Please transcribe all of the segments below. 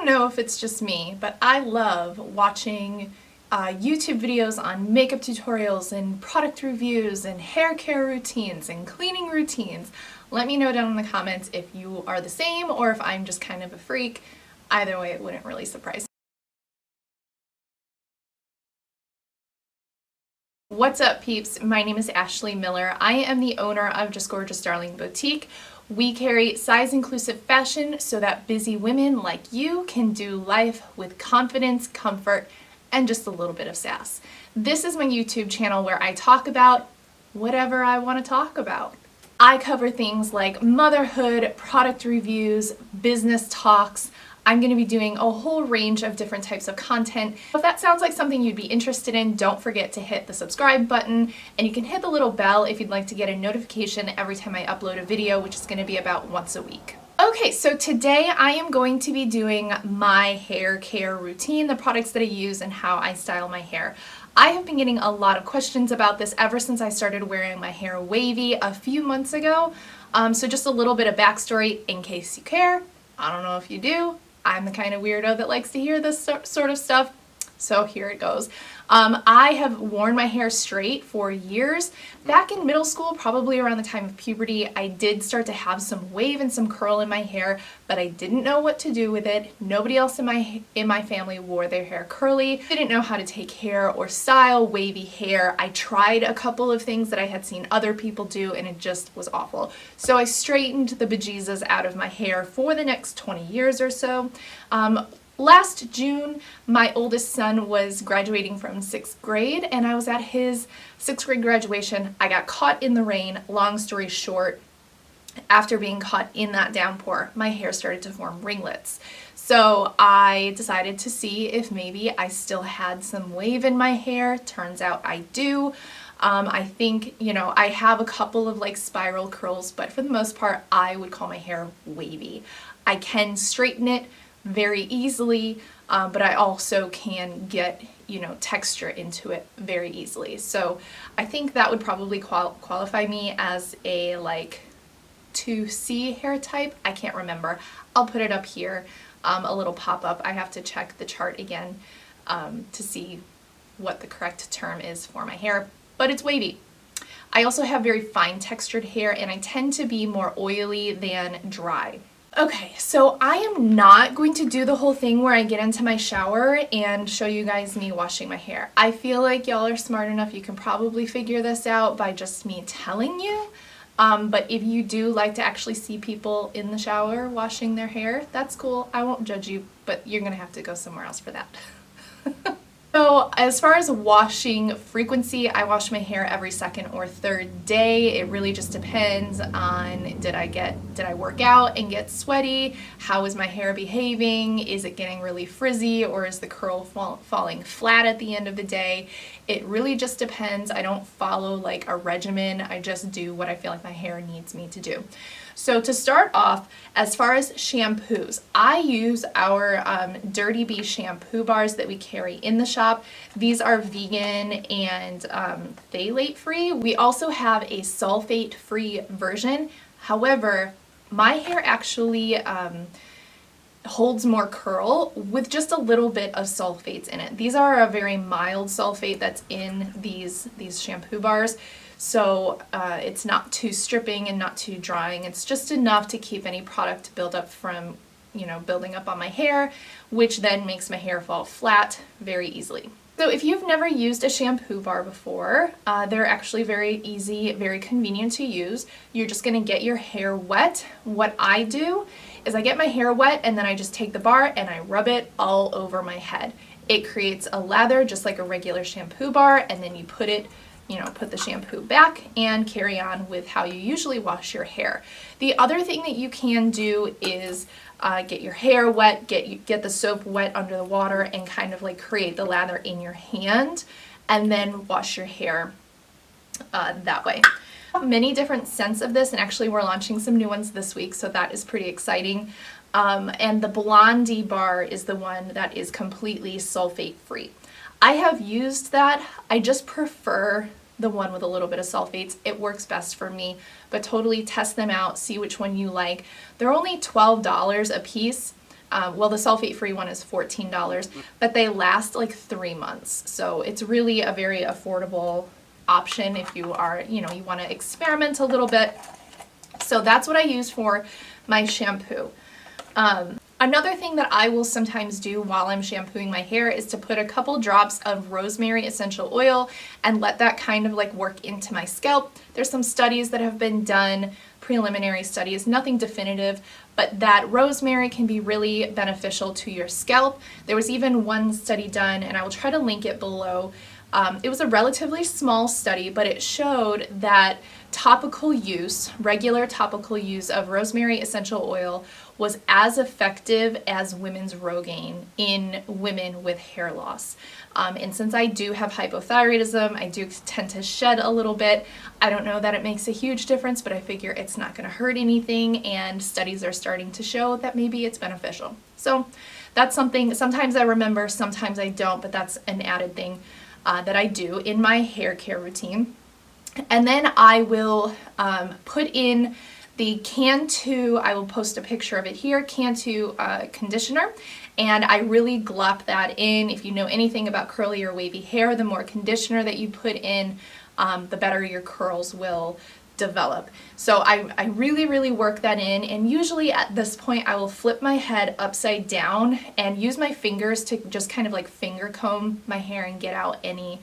know if it's just me, but I love watching YouTube videos on makeup tutorials and product reviews and hair care routines and cleaning routines. Let me know down in the comments if you are the same or if I'm just kind of a freak. Either way, it wouldn't really surprise me. What's up, peeps? My name is Ashley Miller. I am the owner of Just Gorgeous Darling Boutique. We carry size-inclusive fashion so that busy women like you can do life with confidence, comfort, and just a little bit of sass. This is my YouTube channel where I talk about whatever I want to talk about. I cover things like motherhood, product reviews, business talks. I'm going to be doing a whole range of different types of content. If that sounds like something you'd be interested in, don't forget to hit the subscribe button, and you can hit the little bell if you'd like to get a notification every time I upload a video, which is going to be about once a week. Okay, so today I am going to be doing my hair care routine, the products that I use and how I style my hair. I have been getting a lot of questions about this ever since I started wearing my hair wavy a few months ago. So just a little bit of backstory in case you care. I don't know if you do. I'm the kind of weirdo that likes to hear this sort of stuff, so here it goes. I have worn my hair straight for years. Back in middle school, probably around the time of puberty, I did start to have some wave and some curl in my hair, but I didn't know what to do with it. Nobody else in my family wore their hair curly. Didn't know how to take care or style wavy hair. I tried a couple of things that I had seen other people do, and it just was awful. So I straightened the bejesus out of my hair for the next 20 years or so. Last June, my oldest son was graduating from 6th grade, and I was at his 6th grade graduation. I got caught in the rain. Long story short, after being caught in that downpour, my hair started to form ringlets. So I decided to see if maybe I still had some wave in my hair. Turns out I do. I think, I have a couple of like spiral curls, but for the most part, I would call my hair wavy. I can straighten it very easily, but I also can get, texture into it very easily. So I think that would probably qualify me as a like 2C hair type. I can't remember. I'll put it up here, a little pop-up. I have to check the chart again to see what the correct term is for my hair, but it's wavy. I also have very fine textured hair, and I tend to be more oily than dry. Okay, so I am not going to do the whole thing where I get into my shower and show you guys me washing my hair. I feel like y'all are smart enough, you can probably figure this out by just me telling you. But if you do like to actually see people in the shower washing their hair, that's cool. I won't judge you, but you're gonna have to go somewhere else for that. So as far as washing frequency, I wash my hair every second or third day. It really just depends on did I work out and get sweaty? How is my hair behaving? Is it getting really frizzy, or is the curl falling flat at the end of the day? It really just depends. I don't follow like a regimen. I just do what I feel like my hair needs me to do. So to start off, as far as shampoos, I use our Dirty Bee shampoo bars that we carry in the shop. These are vegan and phthalate free. We also have a sulfate free version. However, my hair actually holds more curl with just a little bit of sulfates in it. These are a very mild sulfate that's in these shampoo bars. So it's not too stripping and not too drying. It's just enough to keep any product build up from, building up on my hair, which then makes my hair fall flat very easily. So if you've never used a shampoo bar before, they're actually very easy, very convenient to use. You're just gonna get your hair wet. What I do is I get my hair wet and then I just take the bar and I rub it all over my head. It creates a lather just like a regular shampoo bar, and then you put the shampoo back and carry on with how you usually wash your hair. The other thing that you can do is get your hair wet, get the soap wet under the water, and kind of like create the lather in your hand, and then wash your hair that way. Many different scents of this, and actually we're launching some new ones this week, so that is pretty exciting. And the Blondie bar is the one that is completely sulfate free. I have used that. I just prefer the one with a little bit of sulfates. It works best for me, but totally test them out, see which one you like. They're only $12 a piece, Well, the sulfate-free one is $14, but they last like 3 months. So it's really a very affordable option if you are, you want to experiment a little bit. So that's what I use for my shampoo. Another thing that I will sometimes do while I'm shampooing my hair is to put a couple drops of rosemary essential oil and let that kind of like work into my scalp. There's some studies that have been done, preliminary studies, nothing definitive, but that rosemary can be really beneficial to your scalp. There was even one study done, and I will try to link it below. It was a relatively small study, but it showed that topical use, regular topical use of rosemary essential oil was as effective as women's Rogaine in women with hair loss. And since I do have hypothyroidism, I do tend to shed a little bit. I don't know that it makes a huge difference, but I figure it's not going to hurt anything, and studies are starting to show that maybe it's beneficial. So that's something, sometimes I remember, sometimes I don't, but that's an added thing that I do in my hair care routine. And then I will put in the Cantu, I will post a picture of it here, Cantu conditioner, and I really glop that in. If you know anything about curly or wavy hair, the more conditioner that you put in, the better your curls will develop. So I really work that in, and usually at this point I will flip my head upside down and use my fingers to just kind of like finger comb my hair and get out any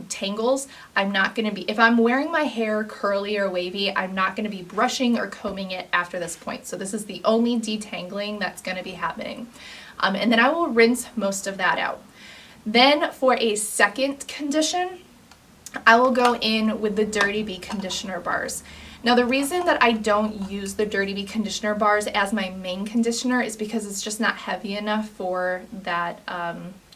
tangles. I'm not going to be, if I'm wearing my hair curly or wavy, I'm not going to be brushing or combing it after this point. So this is the only detangling that's going to be happening. And then I will rinse most of that out. Then for a second condition, I will go in with the Dirty Bee conditioner bars. Now the reason that I don't use the Dirty Bee conditioner bars as my main conditioner is because it's just not heavy enough for that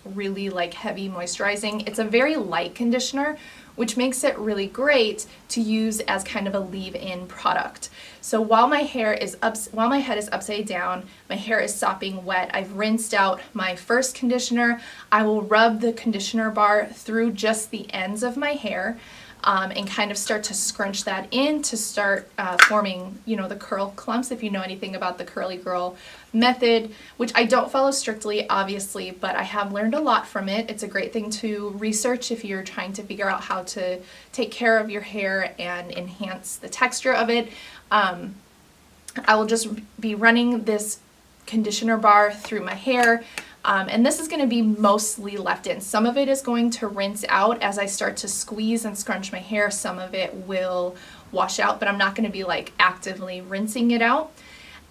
really like heavy moisturizing. It's a very light conditioner, which makes it really great to use as kind of a leave-in product. So while my head is upside down, my hair is sopping wet, I've rinsed out my first conditioner, I will rub the conditioner bar through just the ends of my hair and kind of start to scrunch that in to start forming, the curl clumps, if you know anything about the curly girl method, which I don't follow strictly, obviously, but I have learned a lot from it. It's a great thing to research if you're trying to figure out how to take care of your hair and enhance the texture of it. I will just be running this conditioner bar through my hair. And this is going to be mostly left in. Some of it is going to rinse out as I start to squeeze and scrunch my hair. Some of it will wash out, but I'm not going to be like actively rinsing it out.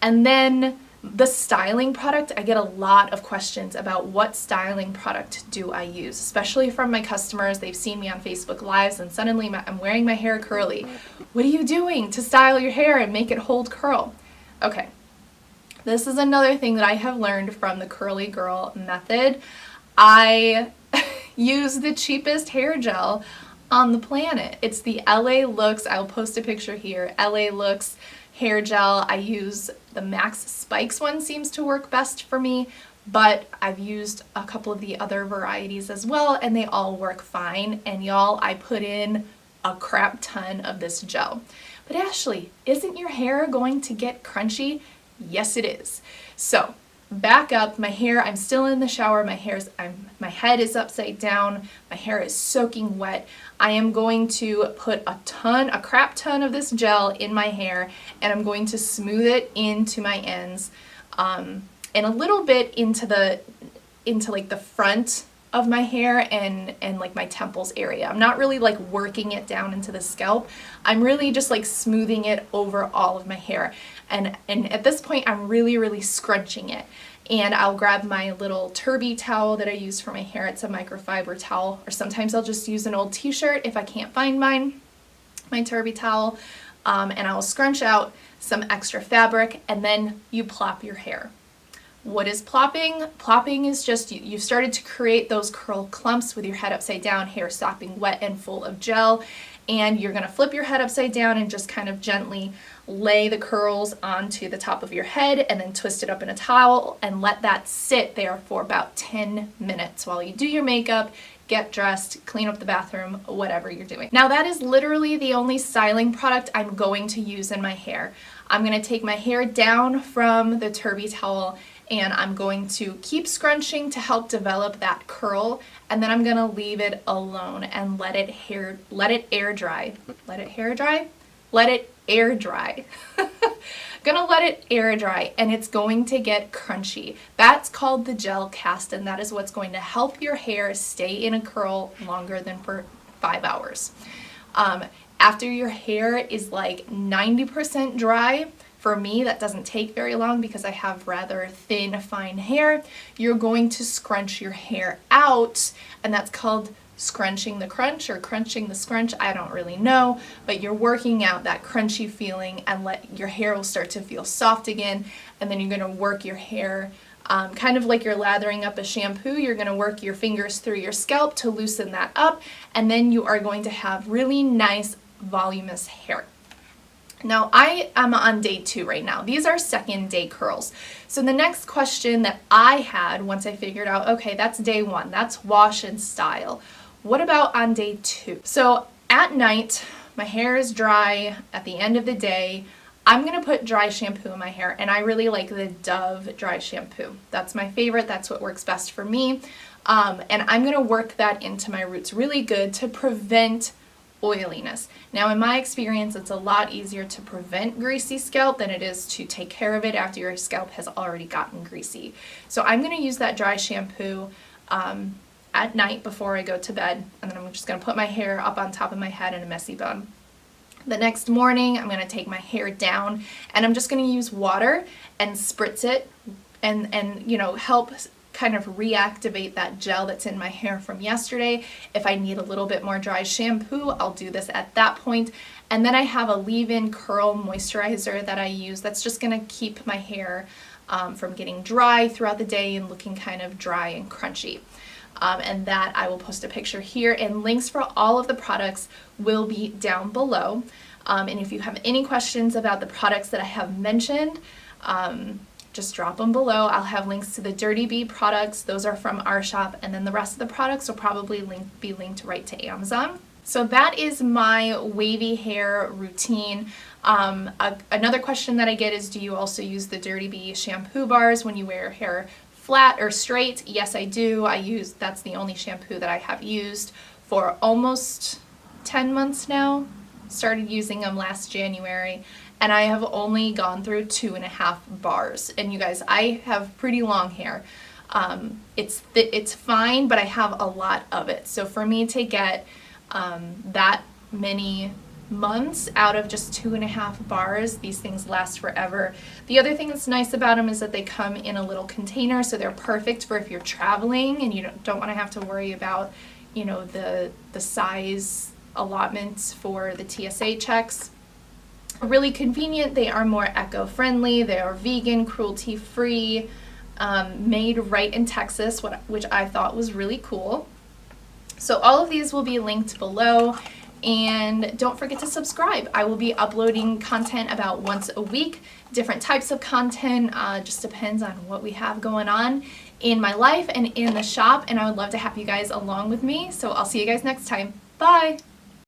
And then the styling product, I get a lot of questions about what styling product do I use, especially from my customers. They've seen me on Facebook Lives and suddenly I'm wearing my hair curly. What are you doing to style your hair and make it hold curl? Okay. This is another thing that I have learned from the curly girl method. I use the cheapest hair gel on the planet. It's the LA Looks, I'll post a picture here, LA Looks hair gel. I use the Max Spikes one, seems to work best for me, but I've used a couple of the other varieties as well, and they all work fine. And y'all, I put in a crap ton of this gel. But Ashley, isn't your hair going to get crunchy? Yes, it is. So back up, my hair, I'm still in the shower, my head is upside down, my hair is soaking wet. I am going to put a crap ton of this gel in my hair, and I'm going to smooth it into my ends, and a little bit into like the front of my hair and like my temples area. I'm not really like working it down into the scalp. I'm really just like smoothing it over all of my hair. And at this point, I'm really scrunching it. And I'll grab my little Turby towel that I use for my hair. It's a microfiber towel, or sometimes I'll just use an old t-shirt if I can't find my Turby towel. And I'll scrunch out some extra fabric, and then you plop your hair. What is plopping? Plopping is just you've started to create those curl clumps with your head upside down, hair sopping wet and full of gel, and you're going to flip your head upside down and just kind of gently lay the curls onto the top of your head, and then twist it up in a towel and let that sit there for about 10 minutes while you do your makeup, get dressed, clean up the bathroom, whatever you're doing. Now that is literally the only styling product I'm going to use in my hair. I'm going to take my hair down from the Turby towel and I'm going to keep scrunching to help develop that curl, and then I'm gonna leave it alone and let it air dry. Gonna let it air dry, and it's going to get crunchy. That's called the gel cast, and that is what's going to help your hair stay in a curl longer than for 5 hours. After your hair is like 90% dry, for me that doesn't take very long because I have rather thin, fine hair, you're going to scrunch your hair out, and that's called scrunching the crunch or crunching the scrunch. I don't really know, but you're working out that crunchy feeling, and your hair will start to feel soft again, and then you're going to work your hair kind of like you're lathering up a shampoo. You're going to work your fingers through your scalp to loosen that up, and then you are going to have really nice voluminous hair. Now I am on day 2 right now. These are second day curls. So the next question that I had once I figured out, okay, that's day 1, that's wash and style. What about on day 2? So at night, my hair is dry. At the end of the day, I'm gonna put dry shampoo in my hair, and I really like the Dove dry shampoo. That's my favorite, that's what works best for me. And I'm gonna work that into my roots really good to prevent oiliness. Now in my experience, it's a lot easier to prevent greasy scalp than it is to take care of it after your scalp has already gotten greasy. So I'm going to use that dry shampoo at night before I go to bed, and then I'm just going to put my hair up on top of my head in a messy bun. The next morning, I'm going to take my hair down, and I'm just going to use water and spritz it and you know, help kind of reactivate that gel that's in my hair from yesterday. If I need a little bit more dry shampoo, I'll do this at that point. And then I have a leave-in curl moisturizer that I use that's just going to keep my hair from getting dry throughout the day and looking kind of dry and crunchy. And that I will post a picture here, and links for all of the products will be down below. And if you have any questions about the products that I have mentioned, just drop them below. I'll have links to the Dirty Bee products. Those are from our shop, and then the rest of the products will probably be linked right to Amazon. So that is my wavy hair routine. Another question that I get is, do you also use the Dirty Bee shampoo bars when you wear hair flat or straight? Yes, I do. That's the only shampoo that I have used for almost 10 months now. Started using them last January, and I have only gone through 2.5 bars. And you guys, I have pretty long hair. It's fine, but I have a lot of it. So for me to get that many months out of just 2.5 bars, these things last forever. The other thing that's nice about them is that they come in a little container, so they're perfect for if you're traveling and you don't want to have to worry about, you know, the size allotments for the TSA checks. Really convenient. They are more eco-friendly. They are vegan, cruelty-free, made right in Texas, which I thought was really cool. So all of these will be linked below, and don't forget to subscribe. I will be uploading content about once a week, different types of content, just depends on what we have going on in my life and in the shop, and I would love to have you guys along with me. So I'll see you guys next time. Bye!